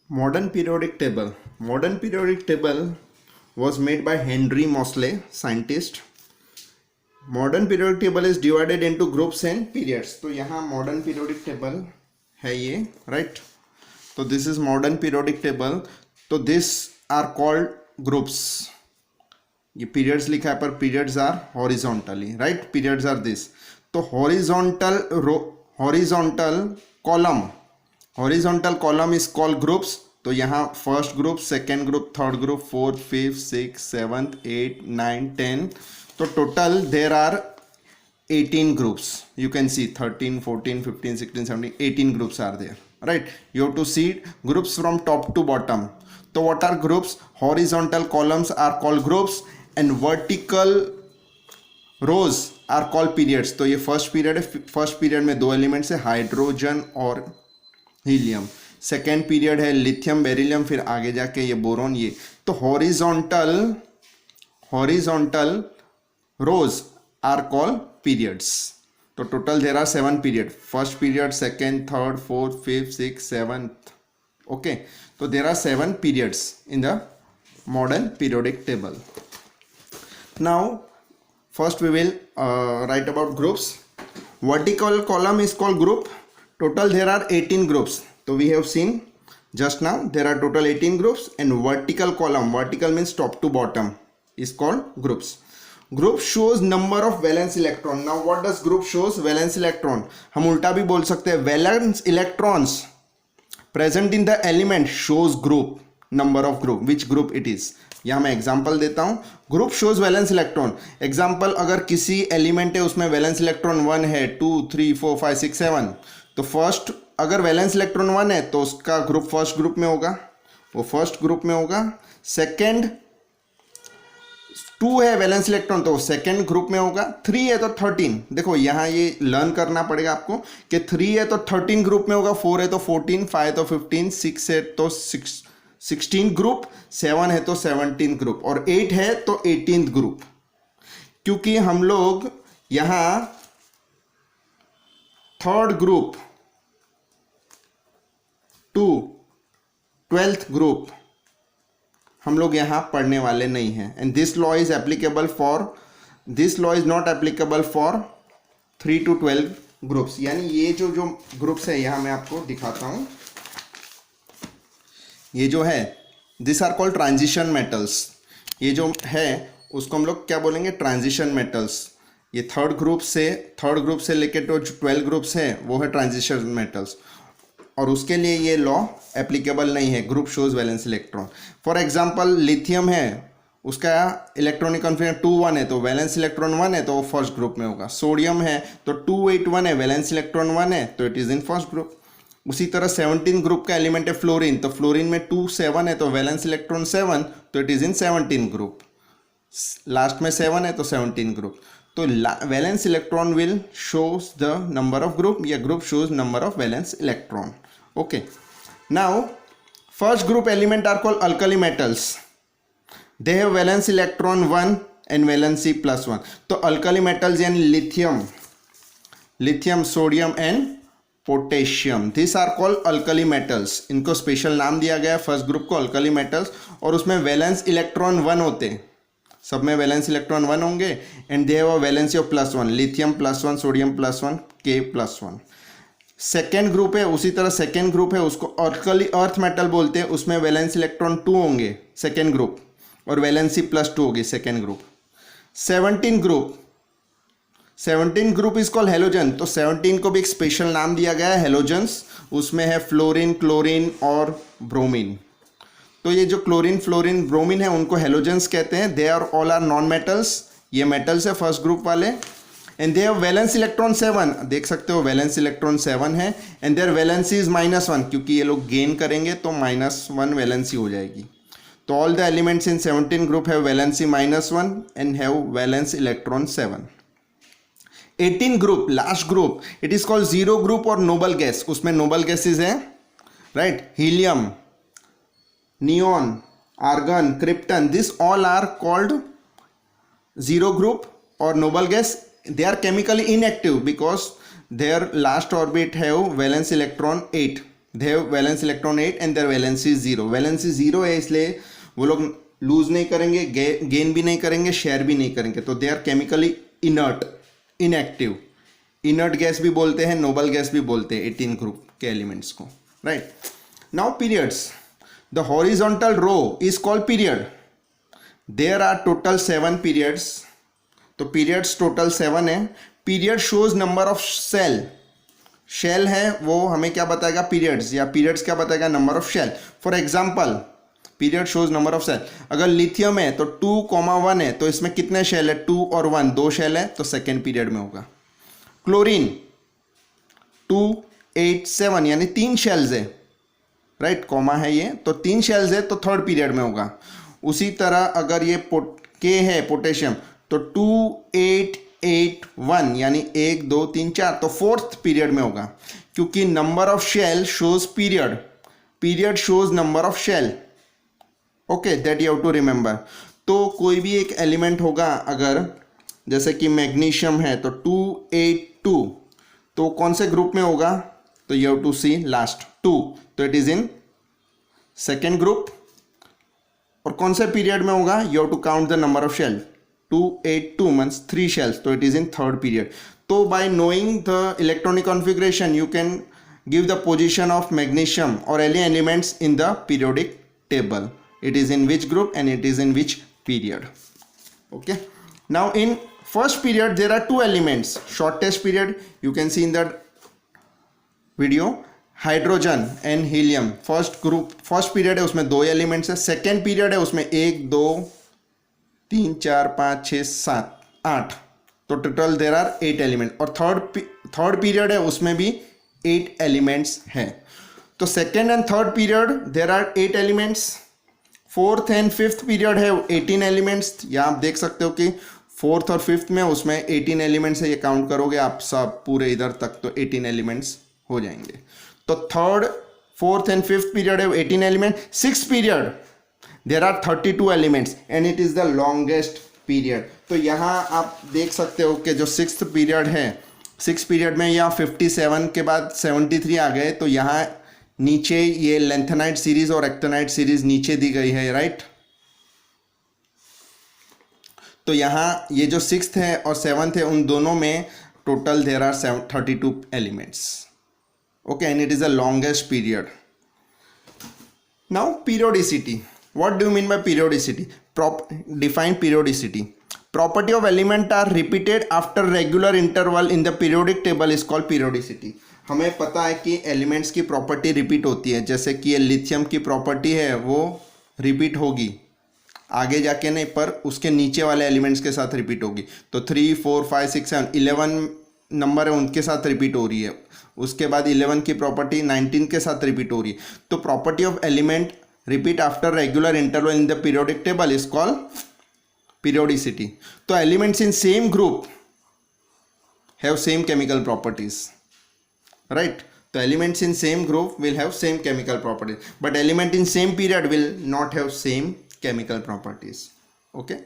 Modern periodic table. Modern periodic table was made by Henry Moseley, scientist. Modern periodic table is divided into groups and periods. तो यहाँ modern periodic table है ये, right? तो this is modern periodic table. तो this are called groups. ये periods लिखा है पर periods are horizontally, right? Periods are this. तो horizontal column is called groups. तो यहाँ first group, second group, third group, fourth, fifth, six, seventh, 8, 9, 10. तो total there are 18 groups. You can see 13, 14, 15, 16, 17, 18 groups are there, right? You have to see groups from top to bottom. So what are groups? Horizontal columns are called groups and vertical rows are called periods. तो ये first period है. First period में दो elements है, hydrogen और helium. Second period है lithium, beryllium, फिर आगे जाके ये बोरोन. ये तो horizontal rows are called periods. तो total there are 7 period. First period, second, third, fourth, fifth, six, seventh. Okay, तो there are 7 periods in the modern periodic table. Now first we will write about groups. Vertical column is called group. Total there are 18 groups. So we have seen just now there are total 18 groups, and vertical column, vertical means top to bottom, is called groups. Group shows number of valence electron. Now what does group shows? Valence electron. हम उल्टा भी बोल सकते हैं, valence electrons present in the element shows group, number of group, which group it is. यहाँ मैं example देता हूँ. Group shows valence electron. Example, अगर किसी एलिमेंट है उसमें वैलेंस इलेक्ट्रॉन 1 है, 2, 3, 4, 5, 6, 7. तो फर्स्ट अगर वैलेंस इलेक्ट्रॉन 1 है तो उसका ग्रुप फर्स्ट ग्रुप में होगा, वो फर्स्ट ग्रुप में होगा. सेकेंड 2 है वैलेंस इलेक्ट्रॉन तो सेकेंड ग्रुप में होगा. 3 है तो 13. देखो यहाँ ये लर्न करना पड़ेगा आपको कि 3 है तो 13 ग्रुप में होगा, 4 है तो 14, 5 है तो 15, 6 है तो 16 ग्रुप, 7 है तो 17 ग्रुप, और 8 है तो 18th ग्रुप. क्योंकि हम लोग यहां third group to 12th group हम लोग यहां पढ़ने वाले नहीं हैं. And this law is applicable for, this law is not applicable for 3 to 12 groups. यानी ये जो ग्रुप्स है यहां मैं आपको दिखाता हूं. ये जो है this are called transition metals. ये जो है उसको हम लोग क्या बोलेंगे? Transition metals. ये थर्ड ग्रुप से लेकर तो 12 ग्रुप्स है वो है ट्रांजिशन मेटल्स, और उसके लिए ये लॉ एप्लीकेबल नहीं है. Group shows valence electron. For example lithium है, उसका इलेक्ट्रॉनिक कॉन्फिगरेशन 2, 1 है तो वैलेंस इलेक्ट्रॉन 1 है तो वो फर्स्ट ग्रुप में होगा. सोडियम है तो 2, 8, 1 है, वैलेंस इलेक्ट्रॉन 1 है तो it is in first group. उसी तरह 17 ग्रुप का एलिमेंट है फ्लोरीन, तो फ्लोरीन में 2, 7 है तो वैलेंस इलेक्ट्रॉन 7 तो it is in 17 group. Last में 7 है तो 17 ग्रुप. तो valence electron will shows the number of group, या group shows number of valence electron. Okay, now first group element are called alkali metals. They have valence electron 1 and valency +1. तो alkali metals यानी lithium, sodium and potassium, this are called alkali metals. इनको special नाम दिया गया है first group को, alkali metals. और उसमें वैलेंस इलेक्ट्रॉन 1 होते हैं, सब में वैलेंस इलेक्ट्रॉन 1 होंगे. And they have a valency of +1, lithium +1, sodium +1, के +1. सेकेंड ग्रुप है, उसी तरह सेकेंड ग्रुप है उसको अल्कली अर्थ मेटल बोलते हैं. उसमें वैलेंस इलेक्ट्रॉन 2 होंगे सेकेंड ग्रुप, और वैलेंसी +2 होगी second group. 17 group is called halogen. तो 17 को भी एक स्पेशल नाम दिया गया है हेलोजन्स. उसमें है फ्लोरीन, क्लोरीन और ब्रोमीन. तो ये जो क्लोरीन, फ्लोरीन, ब्रोमीन है उनको हेलोजन्स कहते हैं. They are all are non metals. ये मेटल्स है फर्स्ट ग्रुप वाले. And they have valence electron 7. देख सकते हो वैलेंस इलेक्ट्रॉन 7 है. एंड देयर वैलेंसी इज -1, क्योंकि ये लोग गेन करेंगे तो -1 वैलेंसी हो जाएगी. तो all the elements in 17 group have valency -1 and have valence electron 7. 18 group, last group, it is called zero group और नोबल गैस. उसमें नोबल गैसेज हैं, right? Helium, neon, argon, krypton, this all are called zero group और noble gas. They are chemically inactive because their last orbit have valence electron 8. They have valence electron 8 and their valency 0. Valency 0 है इसलिए वो लोग loose नहीं करेंगे, gain भी नहीं करेंगे, शेयर भी नहीं करेंगे. तो they are chemically inert, inactive. Inert gas भी बोलते हैं, नोबल गैस भी बोलते हैं 18 ग्रुप के एलिमेंट्स को. Right. Now periods. The horizontal row is called period. There are total 7 periods. तो पीरियड्स टोटल 7 है. Period shows number of shell. Shell है वो हमें क्या बताएगा, पीरियड्स, या पीरियड्स क्या बताएगा, number of shell. For example period shows number of shell. अगर लिथियम है तो 2,1 है, तो इसमें कितने शेल है, 2 और 1, 2 शेल है, तो सेकेंड पीरियड में होगा. क्लोरीन 2, 8, 7 यानी 3 शेल्स है. राइट, कॉमा है ये, तो 3 शेल्स है, तो थर्ड पीरियड में होगा. उसी तरह अगर ये के है पोटेशियम, तो 2, 8, 8, 1 यानी 1, 2, 3, 4, तो फोर्थ पीरियड में होगा. क्योंकि number of shell shows period, period shows number of shell. Okay, that you have to remember. तो कोई भी एक एलिमेंट होगा, अगर जैसे कि मैग्नीशियम है तो 282, तो कौन से ग्रुप में होगा, तो you have to see last 2, तो it is in second group. और कौन से पीरियड में होगा, you have to count the number of shell. 282 means 3 shells, तो it is in third period. तो by knowing the electronic configuration you can give the position of magnesium और any elements in the periodic table. It is in which group and it is in which period. Okay. Now in first period there are 2 elements. Shortest period you can see in that video, hydrogen and helium. First group, first period है उसमें 2 elements है. Second period है उसमें 1, 2, 3, 4, 5, 6, 7, 8. तो total there are 8 elements. और third period है उसमें भी 8 elements है. तो second and third period there are 8 elements. Fourth and fifth period है 18 एलिमेंट्स. यहाँ आप देख सकते हो कि फोर्थ और फिफ्थ में उसमें 18 एलिमेंट्स है. ये काउंट करोगे आप सब पूरे इधर तक तो 18 एलिमेंट्स हो जाएंगे. तो third, fourth and fifth period है 18 element. Six period there are 32 elements and it is the longest period. तो यहाँ आप देख सकते हो कि जो सिक्स्थ पीरियड है, सिक्स पीरियड में यहाँ 57 के बाद 73 आ गए. तो यहाँ नीचे ये लेंथेनाइट सीरीज और एक्टिनाइट सीरीज नीचे दी गई है. राइट. तो यहाँ ये जो सिक्स्थ है और सेवन्थ है उन दोनों में total there are 32 elements. Okay, and it is the longest period. Now periodicity. What do you mean by periodicity? Define periodicity. Property of element are repeated after regular interval in the periodic table is called periodicity. हमें पता है कि elements की property repeat होती है. जैसे कि ये लिथियम की प्रॉपर्टी है वो रिपीट होगी आगे जाके नहीं, पर उसके नीचे वाले एलिमेंट्स के साथ रिपीट होगी. तो 3, 4, 5, 6, 7, 11 नंबर है उनके साथ रिपीट हो रही है. उसके बाद 11 की प्रॉपर्टी 19 के साथ रिपीट हो रही है. तो property of element repeat after regular interval in the periodic table is called periodicity. तो elements in same group have same chemical properties. Right. The elements in same group will have same chemical properties, but element in same period will not have same chemical properties. Okay.